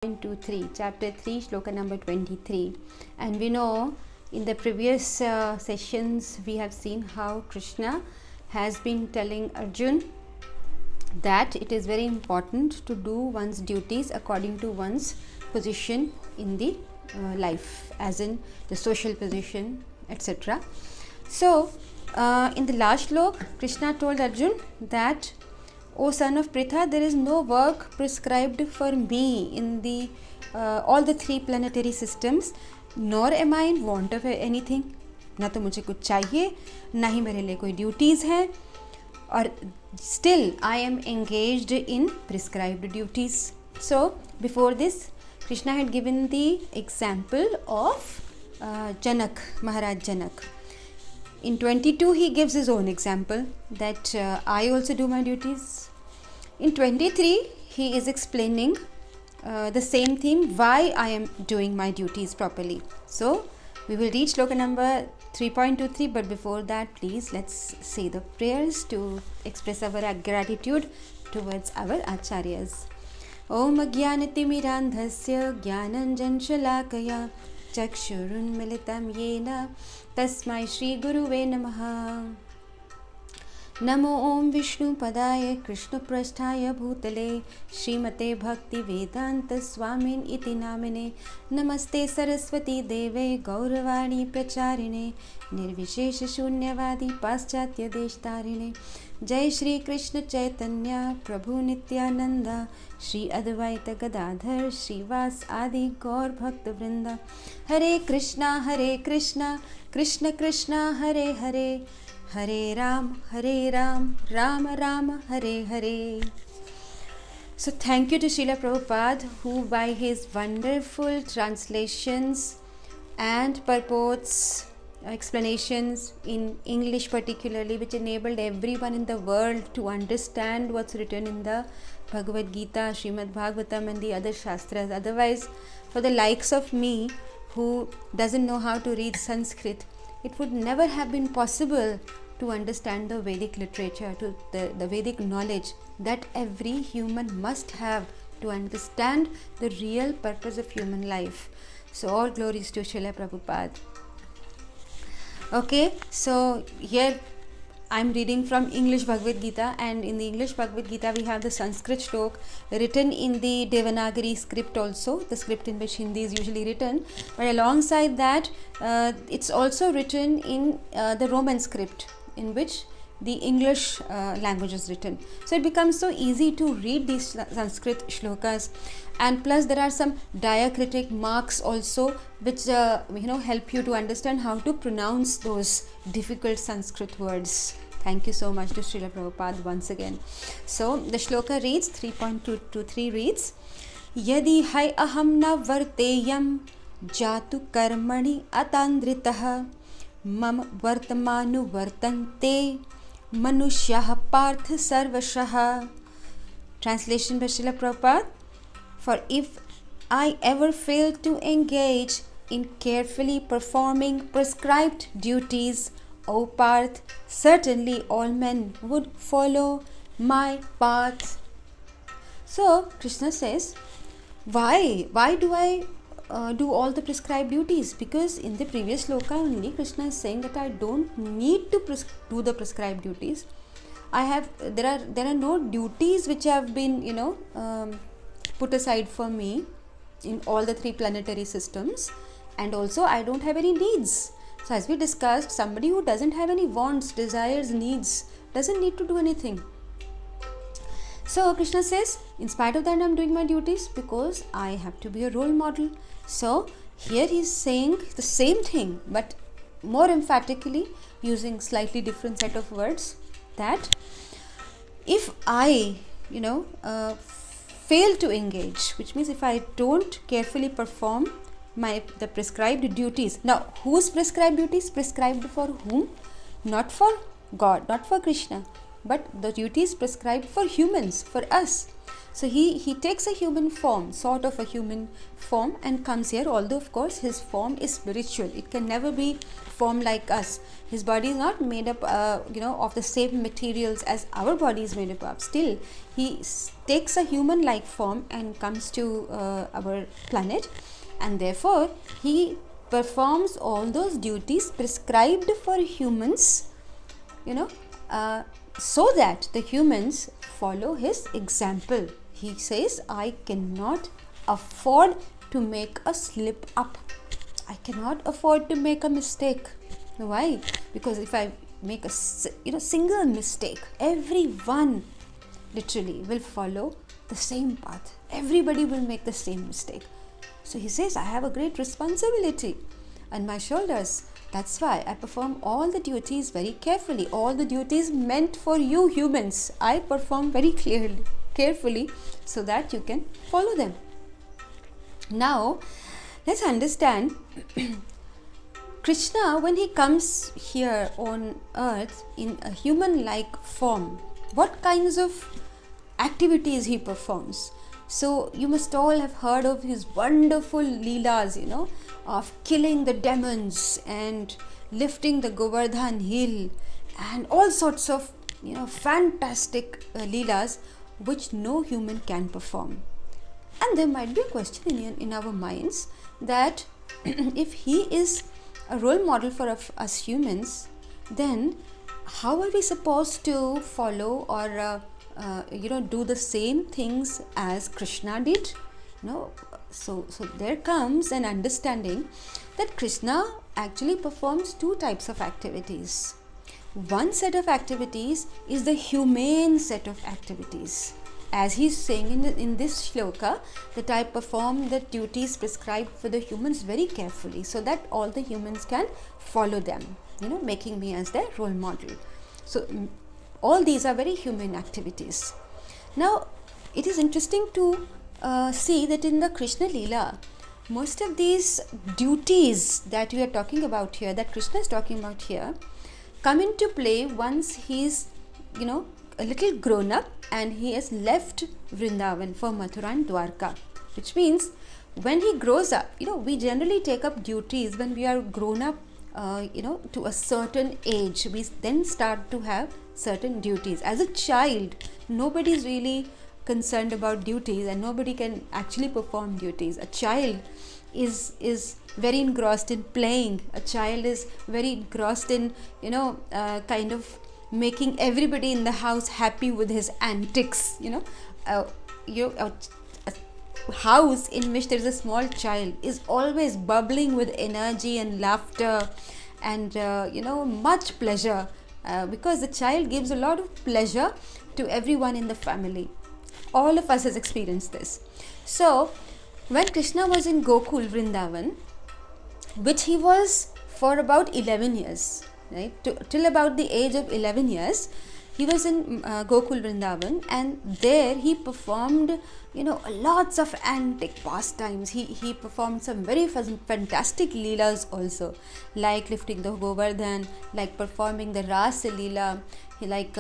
3, chapter 3, shloka number 23. And we know in the previous sessions we have seen how Krishna has been telling Arjun that it is very important to do one's duties according to one's position in the life, as in the social position, etc. So in the last shlok, Krishna told Arjun that, O son of Pritha, there is no work prescribed for me in the all the three planetary systems, nor am I in want of anything. ना तो मुझे कुछ चाहिए, ना ही मेरे लिए कोई duties हैं, और still I am engaged in prescribed duties. So before this, Krishna had given the example of Janak, Maharaj Janak. In 22 he gives his own example that I also do my duties. In 23 he is explaining the same theme, why I am doing my duties properly. So we will reach shloka number 3.23, but before that please let's say the prayers to express our gratitude towards our acharyas. Om Jnanatimidandhasya Jnananjan-shalakaya Chakshurunmilitam Yena Tasmai Shri Guruve Namaha. Namo Om Vishnu Padaya Krishna Prasthaya Bhutale Srimate Bhaktivedanta Swamin Iti Namine Namaste Saraswati Deve Gauravani Pracharine Nirvishesha Shunyavadi Paschatya Deshtarine Jai Shri Krishna Chaitanya Prabhu Nityananda Shri Advaita Gadadhar Srivas Adi Gaur Bhakta Vrinda Hare Krishna Krishna Krishna Hare Hare Hare Ram, Rama Rama, Hare Hare. So thank you to Srila Prabhupada, who by his wonderful translations and purports, explanations in English particularly, which enabled everyone in the world to understand what's written in the Bhagavad Gita, Srimad Bhagavatam and the other Shastras. Otherwise, for the likes of me, who doesn't know how to read Sanskrit, it would never have been possible to understand the Vedic literature, to the Vedic knowledge that every human must have to understand the real purpose of human life. So all glories to Srila Prabhupada. Okay, so here I'm reading from English Bhagavad Gita, and in the English Bhagavad Gita we have the Sanskrit shlok written in the Devanagari script also, the script in which Hindi is usually written, but alongside that it's also written in the Roman script in which the English language is written. So it becomes so easy to read these Sanskrit shlokas, and plus there are some diacritic marks also which help you to understand how to pronounce those difficult Sanskrit words. Thank you so much to Srila Prabhupada once again. So the shloka reads, 3.23 reads, Yadi hai aham na varteyam jatu karmani atandritaha mam vartamanu vartante manushyaha partha sarvashaha. Translation by Srila Prabhupada. For if I ever fail to engage in carefully performing prescribed duties, O Parth, certainly all men would follow my path. So Krishna says, why do I do all the prescribed duties? Because in the previous sloka only Krishna is saying that I don't need to do the prescribed duties. There are no duties which have been put aside for me in all the three planetary systems, and also I don't have any needs. So as we discussed, somebody who doesn't have any wants, desires, needs doesn't need to do anything. So Krishna says, in spite of that I'm doing my duties because I have to be a role model. So here he's saying the same thing but more emphatically using slightly different set of words, that if I fail to engage, which means if I don't carefully perform the prescribed duties. Now whose prescribed duties? Prescribed for whom? Not for God, not for Krishna, but the duties prescribed for humans, for us. So he takes a human form, sort of a human form, and comes here, although of course his form is spiritual. It can never be form like us. His body is not made up of the same materials as our body is made up of. Still, he takes a human like form and comes to our planet, and therefore he performs all those duties prescribed for humans, so that the humans follow his example. He says, I cannot afford to make a slip up. I cannot afford to make a mistake. Why? Because if I make a single mistake, everyone literally will follow the same path. Everybody will make the same mistake. So he says, I have a great responsibility on my shoulders. That's why I perform all the duties very carefully. All the duties meant for you humans, I perform very carefully, so that you can follow them. Now, let's understand Krishna, when he comes here on earth in a human-like form, what kinds of activities he performs. So you must all have heard of his wonderful leelas, of killing the demons and lifting the Govardhan hill and all sorts of fantastic leelas which no human can perform. And there might be a question in our minds that if he is a role model for us humans, then how are we supposed to follow or do the same things as Krishna did? So there comes an understanding that Krishna actually performs two types of activities. One set of activities is the humane set of activities. As he's saying in this shloka, that I perform the duties prescribed for the humans very carefully, so that all the humans can follow them, making me as their role model. So all these are very human activities. Now, it is interesting to see that in the Krishna Leela, most of these duties that we are talking about here, that Krishna is talking about here, come into play once he's, a little grown up and he has left Vrindavan for Mathura and Dwarka. Which means when he grows up, we generally take up duties when we are grown up, to a certain age. We then start to have certain duties. As a child, nobody is really concerned about duties and nobody can actually perform duties. A child is very engrossed in playing. A child is very engrossed in kind of making everybody in the house happy with his antics. A house in which there is a small child is always bubbling with energy and laughter and much pleasure, because the child gives a lot of pleasure to everyone in the family. All of us has experienced this. So when Krishna was in Gokul Vrindavan, which he was for about 11 years, right, till about the age of 11 years, he was in Gokul Vrindavan, and there he performed lots of antic pastimes. He performed some very fantastic leelas also, like lifting the Govardhan, like performing the Rasa Leela, like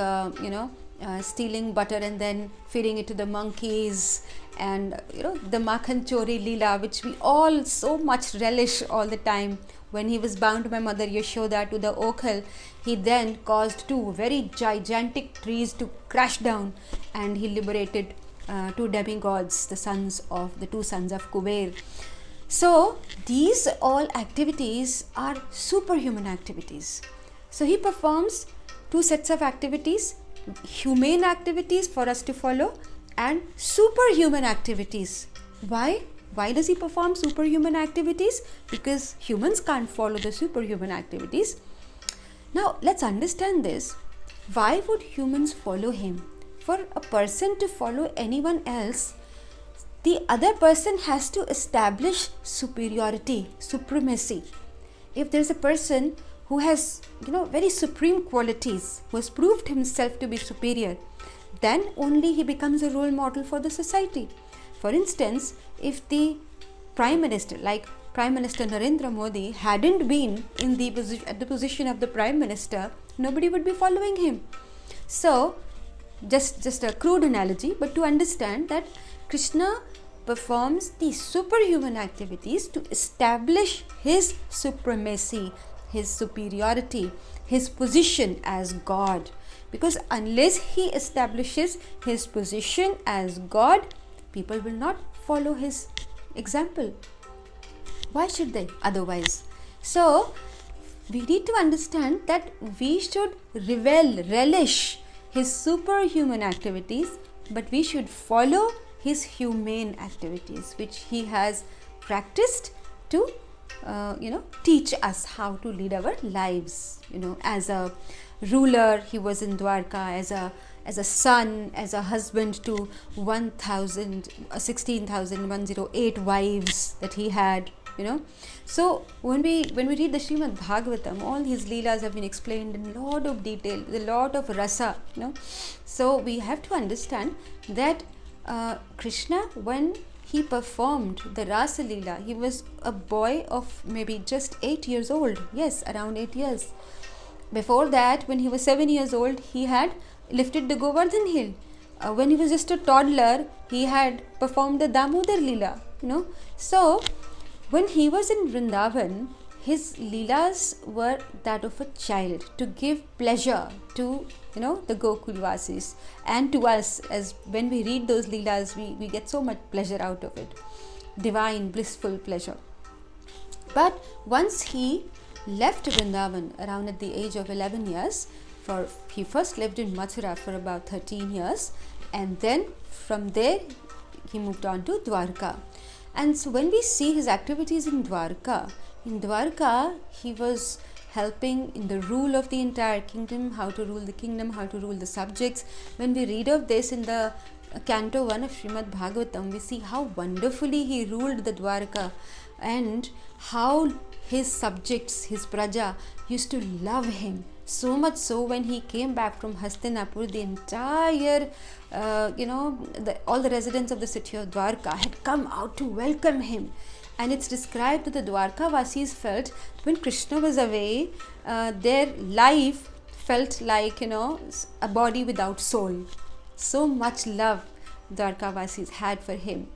stealing butter and then feeding it to the monkeys, and the Makhan Chori Leela, which we all so much relish all the time. When he was bound by Mother Yashoda to the Okhal, he then caused two very gigantic trees to crash down, and he liberated two demigods, the two sons of Kuber. So these all activities are superhuman activities. So he performs two sets of activities: humane activities for us to follow and superhuman activities. Why? Why does he perform superhuman activities? Because humans can't follow the superhuman activities. Now let's understand this. Why would humans follow him? For a person to follow anyone else, the other person has to establish superiority, supremacy. If there's a person who has very supreme qualities, who has proved himself to be superior, then only he becomes a role model for the society. For instance, if the Prime Minister, like Prime Minister Narendra Modi, hadn't been at the position of the Prime Minister, nobody would be following him. So just a crude analogy, but to understand that Krishna performs the superhuman activities to establish his supremacy, his superiority, his position as God. Because unless he establishes his position as God, people will not follow his example. Why should they otherwise? So we need to understand that we should relish his superhuman activities, but we should follow his humane activities, which he has practiced to teach us how to lead our lives. As a ruler, he was in Dwarka, as a son, as a husband to 16,108 wives that he had. So when we read the Srimad Bhagavatam, all his leelas have been explained in a lot of detail, a lot of rasa. So we have to understand that Krishna, when he performed the Rasa Leela, he was a boy of maybe just 8 years old. Yes, around 8 years. Before that, when he was 7 years old, he had lifted the Govardhan hill. When he was just a toddler, he had performed the Damodar Leela. So when he was in Vrindavan, his leelas were that of a child, to give pleasure to the Gokulvasis and to us. As when we read those leelas, we get so much pleasure out of it, divine blissful pleasure. But once he left Vrindavan around at the age of 11 years, he first lived in Mathura for about 13 years, and then from there he moved on to Dwarka. And so when we see his activities in Dwarka, he was helping in the rule of the entire kingdom, how to rule the kingdom, how to rule the subjects. When we read of this in the Canto 1 of Srimad Bhagavatam, we see how wonderfully he ruled the Dwarka, and how his subjects, his praja, used to love him. So much so, when he came back from Hastinapur, the entire, all the residents of the city of Dwarka had come out to welcome him. And it's described that the Dwarka Vasis felt when Krishna was away, their life felt like, a body without soul. So much love Dwarka Vasis had for him.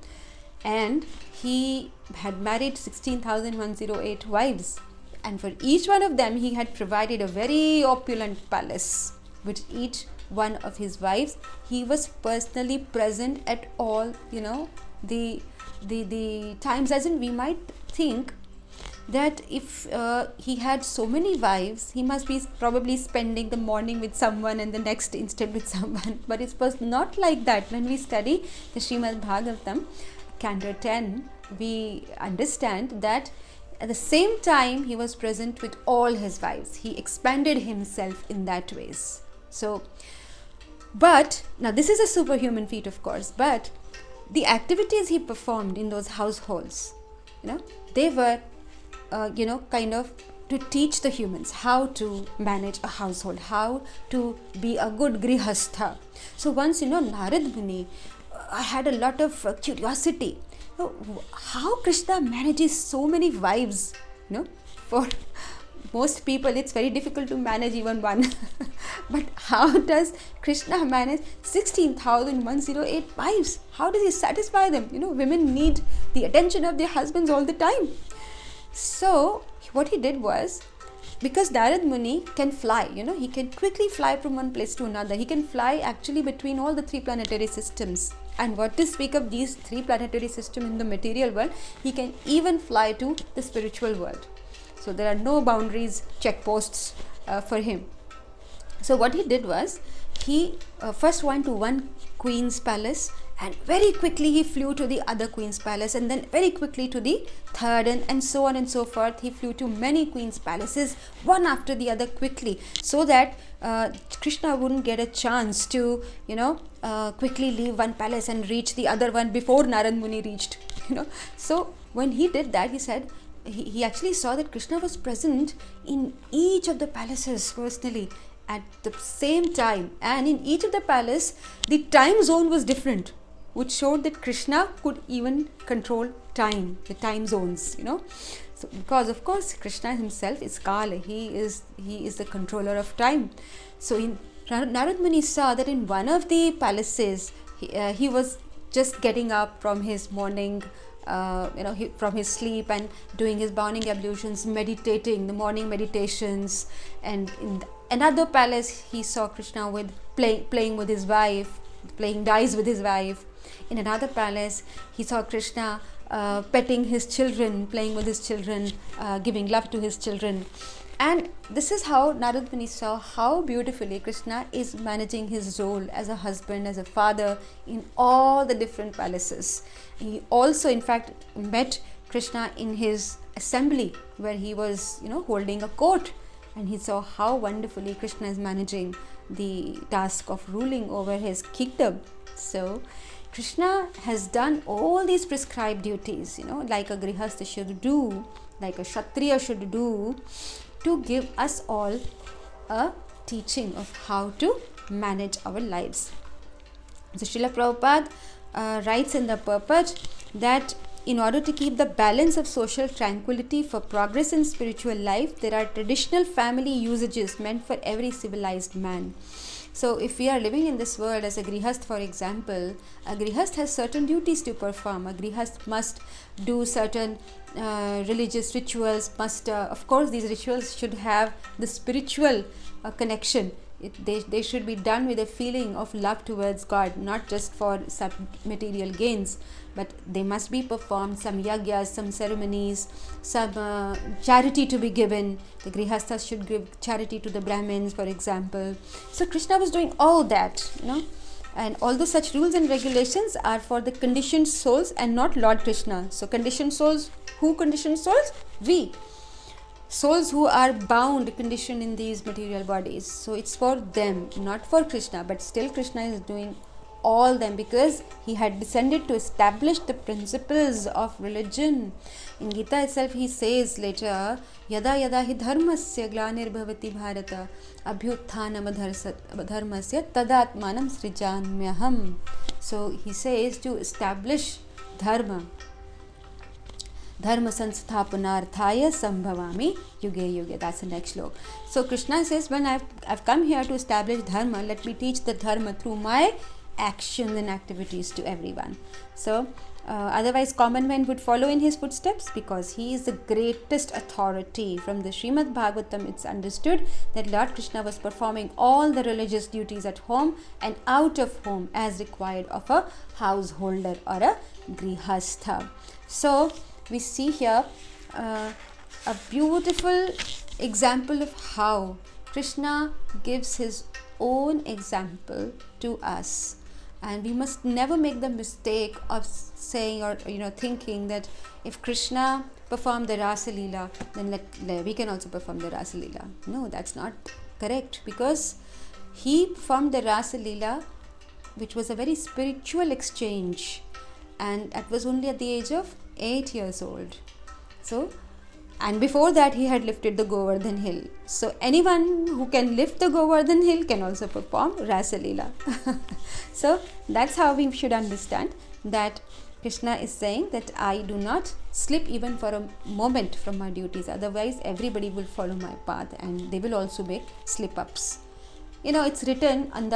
And he had married 16,108 wives. And for each one of them, he had provided a very opulent palace. With each one of his wives, he was personally present at all, the times. As in, we might think that if he had so many wives, he must be probably spending the morning with someone and the next instant with someone. But it was not like that. When we study the Srimad Bhagavatam, Canto 10, we understand that at the same time he was present with all his wives. He expanded himself in that ways. So, but now this is a superhuman feat, of course, but the activities he performed in those households, they were, kind of to teach the humans how to manage a household, how to be a good grihastha. So once, Narad Muni had a lot of curiosity. How Krishna manages so many wives, for most people it's very difficult to manage even one. But how does Krishna manage 16,108 wives? How does he satisfy them? Women need the attention of their husbands all the time. So what he did was, because Narad Muni can fly, he can quickly fly from one place to another. He can fly actually between all the 3 planetary systems. And what to speak of these 3 planetary systems in the material world, he can even fly to the spiritual world. So there are no boundaries, checkposts for him. So what he did was, he first went to one queen's palace, and very quickly he flew to the other queen's palace, and then very quickly to the third, and so on and so forth. He flew to many queen's palaces, one after the other, quickly, so that Krishna wouldn't get a chance to quickly leave one palace and reach the other one before Narad Muni reached. So when he did that, he said he actually saw that Krishna was present in each of the palaces personally at the same time, and in each of the palace the time zone was different, which showed that Krishna could even control time, the time zones, So because of course Krishna himself is Kala, he is the controller of time. So in Narad Muni saw that in one of the palaces, he was just getting up from his morning, from his sleep and doing his morning ablutions, meditating, the morning meditations. And in another palace, he saw Krishna with playing with his wife, playing dice with his wife. In another palace, he saw Krishna petting his children, playing with his children, giving love to his children. And this is how Narad Muni saw how beautifully Krishna is managing his role as a husband, as a father in all the different palaces. He also, in fact, met Krishna in his assembly where he was, holding a court, and he saw how wonderfully Krishna is managing the task of ruling over his kingdom. So Krishna has done all these prescribed duties, like a grihastha should do, like a kshatriya should do, to give us all a teaching of how to manage our lives. So Srila Prabhupada writes in the purport that in order to keep the balance of social tranquility for progress in spiritual life, there are traditional family usages meant for every civilized man. So if we are living in this world as a grihast, for example, a grihast has certain duties to perform. A grihast must do certain religious rituals, of course these rituals should have the spiritual connection. They should be done with a feeling of love towards God, not just for some material gains, but they must be performed, some yagyas, some ceremonies, some charity to be given. The grihasthas should give charity to the Brahmins, for example. So Krishna was doing all that, and although such rules and regulations are for the conditioned souls and not Lord Krishna. So conditioned souls, who conditioned souls? We. Souls who are bound, conditioned in these material bodies. So it's for them, not for Krishna. But still Krishna is doing all them because he had descended to establish the principles of religion. In Gita itself he says later, Yada yada hi dharmasya glanir bhavati bharata abhyutthanam dharmasya tadatmanam srijanyaham. So he says to establish dharma sansthapanarthaya sambhavami yuge yuge. That's the next slok. So Krishna says, when I've come here to establish dharma, let me teach the dharma through my actions and activities to everyone. So otherwise common men would follow in his footsteps because he is the greatest authority. From the Srimad Bhagavatam it's understood that Lord Krishna was performing all the religious duties at home and out of home as required of a householder or a grihastha. So we see here a beautiful example of how Krishna gives his own example to us, and we must never make the mistake of saying or thinking that if Krishna performed the Rasa Leela, then we can also perform the Rasa Leela. No, that's not correct, because he performed the Rasa Leela, which was a very spiritual exchange, and that was only at the age of 8 years old. So, and before that he had lifted the Govardhan hill. So anyone who can lift the Govardhan hill can also perform Rasa Leela. So that's how we should understand that Krishna is saying that I do not slip even for a moment from my duties, otherwise everybody will follow my path and they will also make slip-ups. It's written on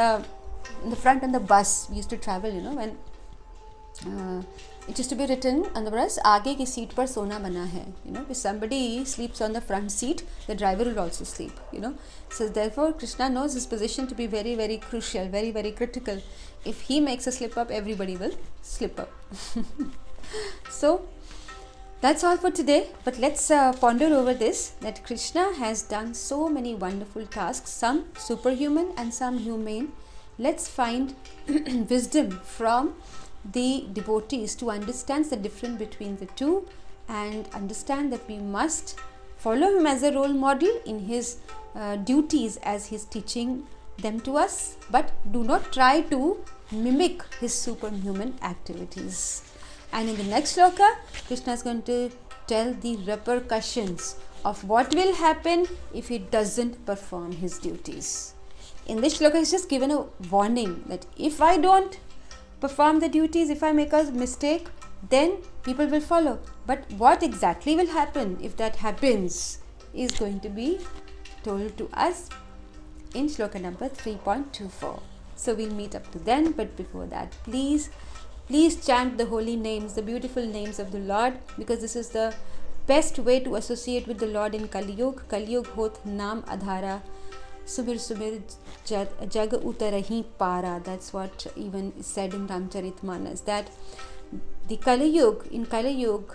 in the front on the bus. We used to travel, when it used to be written on the bus, aage ki seat par sona bana hai. If somebody sleeps on the front seat, the driver will also sleep. So therefore Krishna knows his position to be very, very crucial, very, very critical. If he makes a slip up, everybody will slip up. So that's all for today, but let's ponder over this, that Krishna has done so many wonderful tasks, some superhuman and some humane. Let's find wisdom from the devotees to understand the difference between the two and understand that we must follow him as a role model in his duties as he's teaching them to us, but do not try to mimic his superhuman activities. And in the next sloka, Krishna is going to tell the repercussions of what will happen if he doesn't perform his duties. In this sloka, he's just given a warning that if I don't perform the duties, if I make a mistake, then people will follow. But what exactly will happen if that happens is going to be told to us in shloka number 3.24. So we'll meet up to then, but before that, please chant the holy names, the beautiful names of the Lord, because this is the best way to associate with the Lord in Kali Yuga. Kali Yuga hoth naam adhara, subir subir jag utarahi para. That's what even is said in Ramcharitmanas, that the Kali Yuga, in Kali Yuga,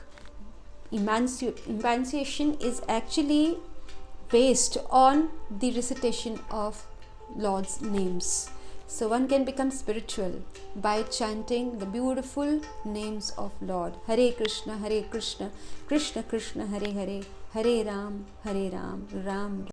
emancipation is actually based on the recitation of Lord's names. So one can become spiritual by chanting the beautiful names of Lord. Hare Krishna, Krishna Krishna, Hare Hare, Hare Ram, Ram